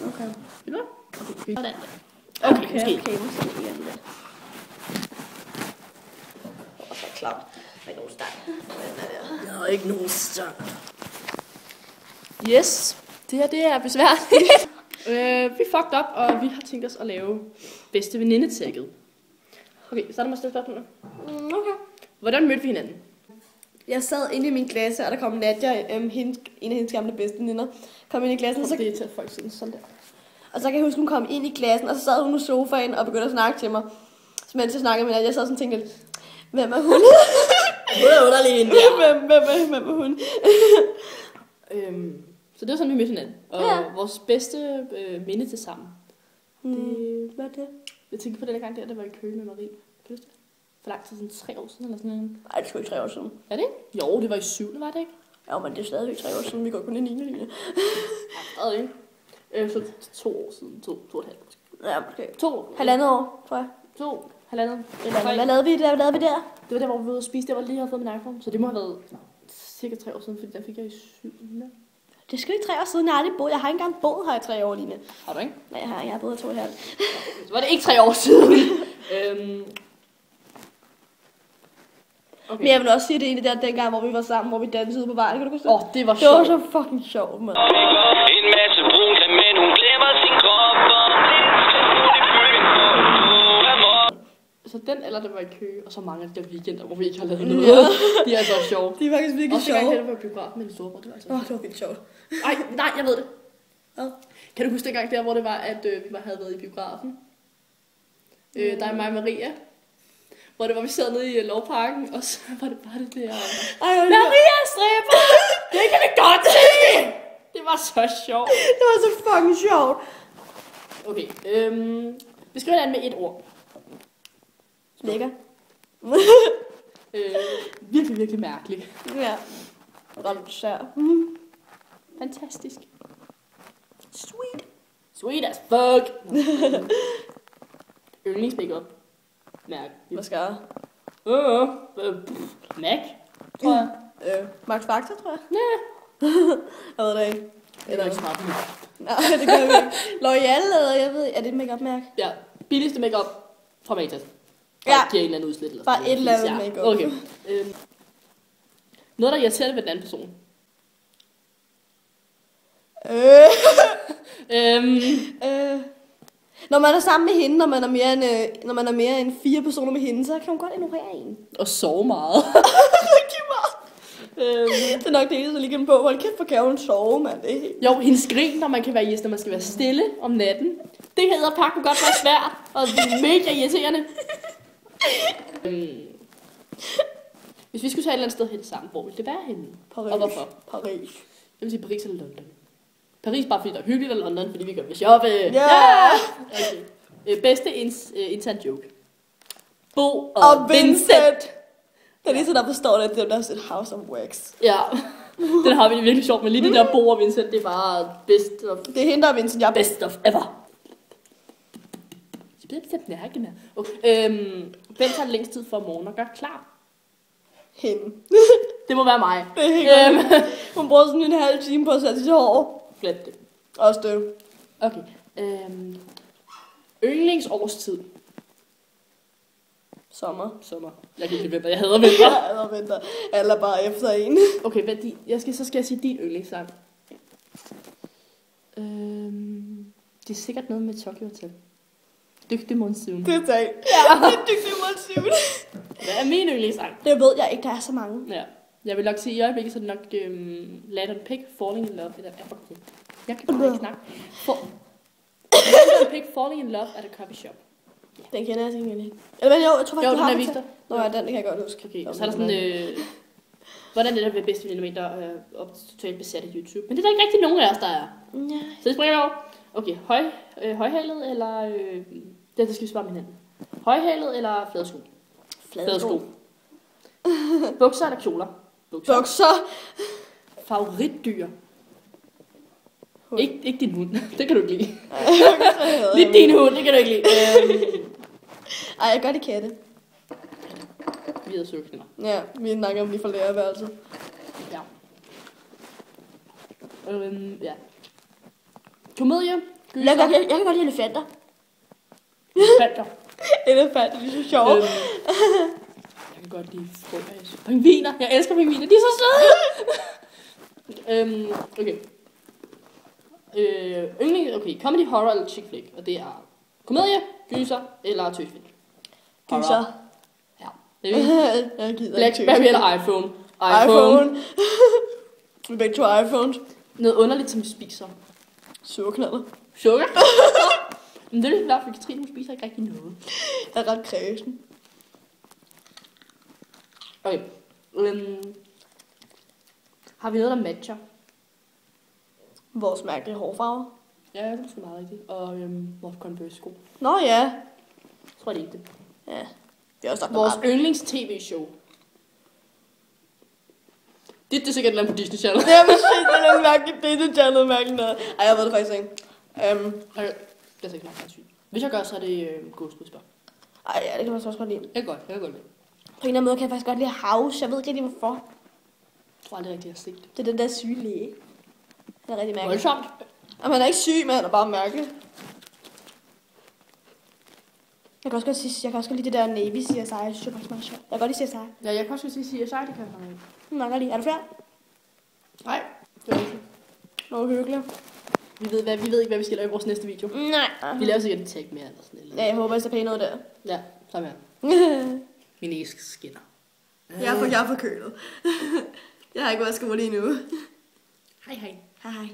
Okay. Vil du? Okay. Sådan. Okay, måske. okay, måske ikke alligevel. Så klart. Der er ikke nogen stang. Jeg har ikke nogen stang. Yes, det her det er besværligt. Vi fucked up, og vi har tænkt os at lave bedste veninde-tagget. Okay, så er der mig stille spørgsmål. Okay. Hvordan mødte vi hinanden? Jeg sad inde i min klasse, og der kom Nadia, en af hendes gamle bedste veninder, kom ind i klassen. Og så, det er til folk siden sådan der. og så kan jeg huske, hun kom ind i klassen, og så sad hun på sofaen og begyndte at snakke til mig. Så mens jeg snakkede med Nadia, jeg sad sådan og tænkte lidt, hvem er hun? Hun er underlig en Hvem er hun? Så det var sådan, vi mødte hinanden. Og Ja. vores bedste minde til sammen. Hvad er det? Jeg tænker på den gang der, det var i Køge med Marie. Kan du huske det? For lang tid, sådan 3 år siden eller sådan noget. Nej, det skulle ikke 3 år siden. Er det ikke? Jo, det var i 7. var det ikke? Ja, men det er stadigvæk 3 år siden, vi går kun i 9. linje. Ja, stadig ikke. Så 2 år siden. 2,5 måske. Ja, måske. 2. 1,5 år, tror jeg. 2, 1,5. Hvad lavede vi der? Det Det var der, hvor vi var ude at spise. Der var lige havde fået min iPhone. Så det må have været cirka 3 år siden, fordi der fik jeg i 7. Det skal ikke 3 år siden, jeg har aldrig boet. Jeg har ikke engang boet her i 3 år, Line. Har du ikke? Nej, jeg har boet her 2,5. Så var det ikke 3 år siden. Okay. Men jeg vil også sige, det er egentlig der dengang, hvor vi var sammen, hvor vi dansede på vejen. Kan du huske det? Det var Det var sjovt. så fucking sjovt, mand. En masse brun kan, men hun glemmer sin krop. Så den eller det var i Køge, og så mange af de der weekender, hvor vi ikke har lavet noget. De er altså sjove. De er faktisk virkelig Og så gang sjove. det var i biografen med min storebror, det var altså Det var vildt sjovt. nej, jeg ved det. Hvad? Kan du huske dengang der, hvor det var, at vi havde været i biografen? Der er mig og Maria. Hvor det var, vi sad nede i lovparken, og så var det bare det der... Maria stræber! Det kan vi godt se! Det var så sjovt. Det var så fucking sjovt. Okay, beskriv det med et ord. Lækker. Virkelig, virkelig mærkeligt. Ja. Ret sær. Fantastisk. Sweet. Sweet as fuck. Yndlingsmakeup. Mærk. Hvad skal jeg? Mac, tror jeg. Max Factor, tror jeg. Ja. Jeg ved det ikke. Eller ikke smart. Nej, det gør vi ikke. L'Oreal, eller jeg ved ikke. Er det et make-up-mærke? Ja, billigste makeup fra Matas. Ja. Giver en eller anden udslæt eller Bare sådan et eller andet Ja, makeup. Okay. Noget, der irriterer ved den anden person. Når man er sammen med hende, når man er mere end 4 personer med hende, så kan hun godt ignorere en. Og sove meget. Rigtig meget. Det er nok det eneste, jeg lige kan på. Hold kæft, hvor kan hun sove, mand. Det er helt... Jo, hendes grin, når man kan være når man skal være stille om natten. Det hedder pakken godt være svært, og det er mega irriterende. Hvis vi skulle tage et eller andet sted hen sammen, hvor ville det være henne? Paris. Og hvorfor? Paris. Jeg vil sige Paris eller London. Paris bare fordi der er hyggeligt, eller London fordi vi gør med shoppe. Ja! Okay. Bedste intern joke. Bo Og Vincent. Det er lige så, der forstår det, at det er et house of wax. Ja, den har vi det virkelig sjovt med. Lige det der Bo og Vincent, det er bare best of, Det er hende, der er Vincent. Jeg er best of ever. Jeg bliver bestemt mærke med. Okay. Hvem tager længst tid for morgen og gør klar? hende. Det må være mig. Det er helt godt. Hun brugte sådan en halv time på at sætte sit hår. Flat det. Også det. Okay. Yndlingsårstid. Sommer. Sommer. Jeg kan ikke vente, jeg hader vinter. Ja, eller venter. Alle er bare efter en. Okay, så skal jeg sige din yndlingssang. Det er sikkert noget med Tokyo Hotel. Dygtig monsun. Det er tag. Ja, det er dygtig monsun. Hvad er min yndlingssang? Det ved jeg ikke, der er så mange. Ja. Jeg vil nok sige, i øjeblikket, så er det nok Let on Pick, Falling in Love. Eller, jeg kan bare ikke snakke. Let on Pick, Falling in Love at a coffee shop. Den kender jeg ikke egentlig. Eller hvad, jeg tror faktisk, Jo, du har den er den vist til. Nå ja, den kan jeg godt huske. Okay, og så er der sådan, hvordan er det ved bedste elementer op totalt besat af YouTube? Men det er der ikke rigtig nogen af os, der er. Ja. Så det springer over. Okay, højhalet eller... det skal vi svare med hinanden. Højhalet eller fladesko? Fladesko. Bukser eller kjoler? Bukser. Favoritdyr? Ikke din hund. Det kan du ikke lide. Okay, Lidt din hund, det kan du ikke lide. Ej, jeg gør det katte. Vi havde søgninger. Ja, vi snakker om lige for lærerværelset. Ja. Ja. Komedie, Jeg kan godt lide elefanter. Elefanter. Elefanter, de er så sjove. Jeg kan godt lide frøs. Pingviner. Jeg elsker pingviner. De er så søde. Okay. Okay, comedy, horror eller chick flick. Og det er komedie, gyser eller tøsfilm. Gyser. Ja, det er vi. Jeg gider Blackberry eller iPhone. iPhone. Vi begge to iPhones. Noget underligt, som vi spiser. Surknaller. Sukker. Men det er lidt for Katrine, hun spiser ikke rigtig noget. Jeg er ret kræsen. Okay. Har vi noget, der matcher? Vores mærkelige hårfarver. Ja, det er måske meget rigtigt. Og vores Converse-sko. Nå ja. Jeg tror, det er ikke det. Ja. Vi har også sagt Vores yndlings-tv-show. Det er sikkert et eller andet på Disney Channel. Det er præcis, det er noget mærkeligt. Det er noget mærkeligt noget. Ej, jeg ved det faktisk ikke. Okay. Det er sikkert meget sygt. Hvis jeg gør, så er det Ghostbusters. Ej, ja, det kan man så også godt lide. Jeg kan godt lide. På en eller anden måde kan jeg faktisk godt lide House. Jeg ved ikke rigtig hvorfor. Jeg tror aldrig rigtigt, jeg har set det. Det er den der syge læge. Det er rigtig mærkeligt. Voldsomt. Og man er ikke syg, men han er bare mærkelig. Jeg kan også godt lide det der Navy CSI. Jeg synes det er faktisk meget sjovt. Jeg kan godt lide CSI. Ja, jeg kan også sige CSI, det kan jeg faktisk ikke. Jeg kan lide. Er du færdig? Nej, det er ikke. Det var hyggeligt. Vi ved ikke, hvad vi skal lave i vores næste video. Nej. Vi laver sikkert et tag mere eller sådan noget. Ja, jeg håber, jeg skal pæne noget der. Ja, sammen her. Min æsk skinner. Jeg er forkølet. Jeg har ikke vasket mig lige nu. Hej hej. Hej hej.